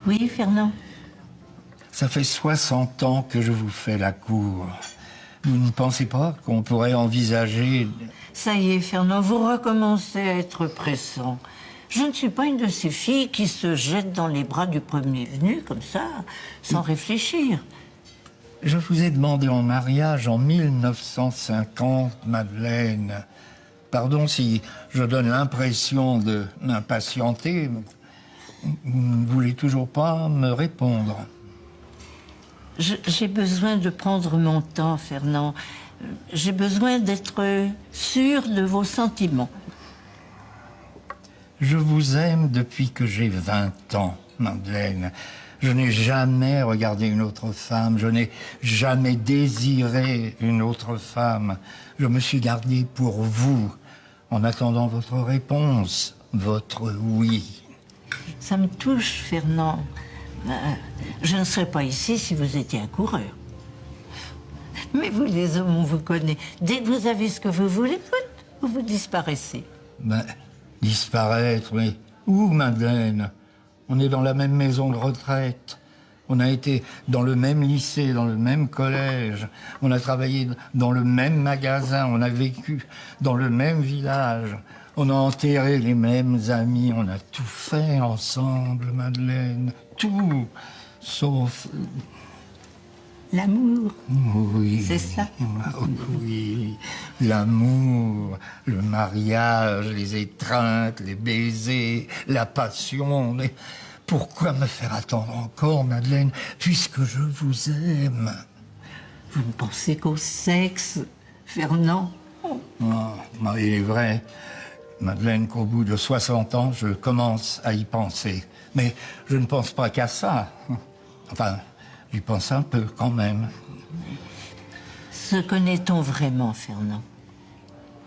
Oui, Fernand? Ça fait 60 ans que je vous fais la cour. Vous ne pensez pas qu'on pourrait envisager... Ça y est, Fernand, vous recommencez à être pressant. Je ne suis pas une de ces filles qui se jettent dans les bras du premier venu, comme ça, sans réfléchir. Je vous ai demandé en mariage en 1950, Madeleine. Pardon si je donne l'impression de m'impatienter. Vous ne voulez toujours pas me répondre. J'ai besoin de prendre mon temps, Fernand. J'ai besoin d'être sûr de vos sentiments. Je vous aime depuis que j'ai 20 ans, Madeleine. Je n'ai jamais regardé une autre femme, je n'ai jamais désiré une autre femme. Je me suis gardé pour vous, en attendant votre réponse, votre oui. Ça me touche, Fernand. Je ne serais pas ici si vous étiez un coureur. Mais vous, les hommes, on vous connaît. Dès que vous avez ce que vous voulez, vous disparaissez. Ben, disparaître, mais où, Madeleine? On est dans la même maison de retraite. On a été dans le même lycée, dans le même collège. On a travaillé dans le même magasin. On a vécu dans le même village. On a enterré les mêmes amis. On a tout fait ensemble, Madeleine. Tout, sauf... L'amour. Oui. C'est ça. Oui. L'amour, le mariage, les étreintes, les baisers, la passion. Mais pourquoi me faire attendre encore, Madeleine, puisque je vous aime? Vous ne pensez qu'au sexe, Fernand. Il est vrai, Madeleine, qu'au bout de 60 ans, je commence à y penser. Mais je ne pense pas qu'à ça. Enfin, j'y pense un peu quand même. Se connaît-on vraiment, Fernand?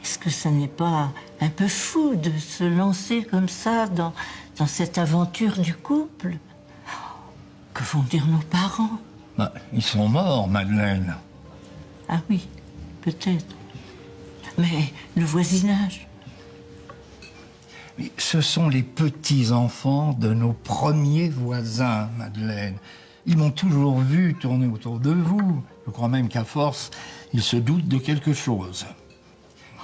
Est-ce que ça n'est pas un peu fou de se lancer comme ça dans cette aventure du couple? Que vont dire nos parents? Ils sont morts, Madeleine. Ah oui, peut-être. Mais le voisinage? Ce sont les petits-enfants de nos premiers voisins, Madeleine. Ils m'ont toujours vu tourner autour de vous. Je crois même qu'à force, ils se doutent de quelque chose.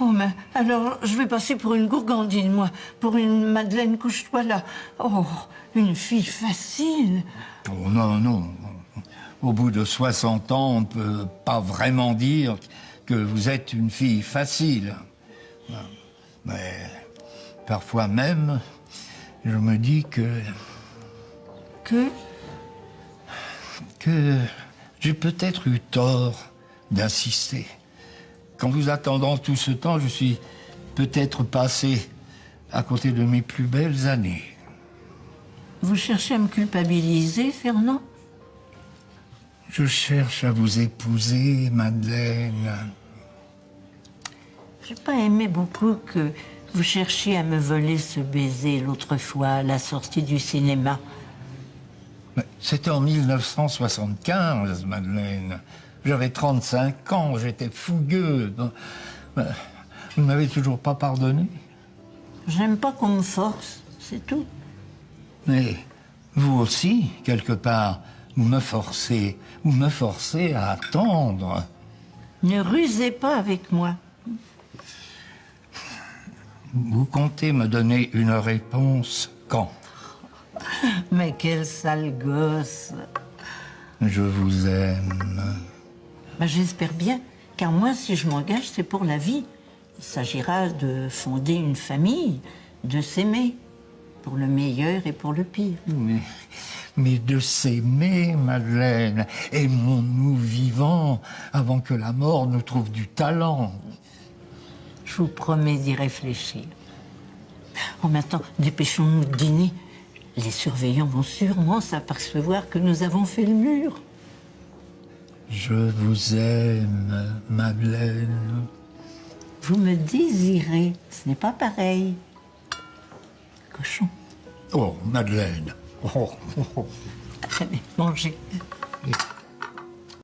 Oh, mais alors, je vais passer pour une gourgandine, moi. Pour une Madeleine, couche-toi là. Oh, une fille facile. Oh non, non. Au bout de 60 ans, on ne peut pas vraiment dire que vous êtes une fille facile. Mais parfois même, je me dis que j'ai peut-être eu tort d'insister. Qu'en vous attendant tout ce temps, je suis peut-être passé à côté de mes plus belles années. Vous cherchez à me culpabiliser, Fernand? Je cherche à vous épouser, Madeleine. J'ai pas aimé beaucoup que vous cherchiez à me voler ce baiser l'autre fois à la sortie du cinéma. C'était en 1975, Madeleine. J'avais 35 ans, j'étais fougueux. Vous ne m'avez toujours pas pardonné? J'aime pas qu'on me force, c'est tout. Mais vous aussi, quelque part, vous me forcez à attendre. Ne rusez pas avec moi. Vous comptez me donner une réponse quand? Mais quel sale gosse. Je vous aime. J'espère bien, car moi, si je m'engage, c'est pour la vie. Il s'agira de fonder une famille, de s'aimer, pour le meilleur et pour le pire. Mais de s'aimer, Madeleine, aimons-nous vivants avant que la mort nous trouve du talent. Je vous promets d'y réfléchir. Oh, maintenant, dépêchons-nous de dîner. Les surveillants vont sûrement s'apercevoir que nous avons fait le mur. Je vous aime, Madeleine. Vous me désirez, ce n'est pas pareil. Cochon. Oh, Madeleine. Oh. Allez, mangez. Et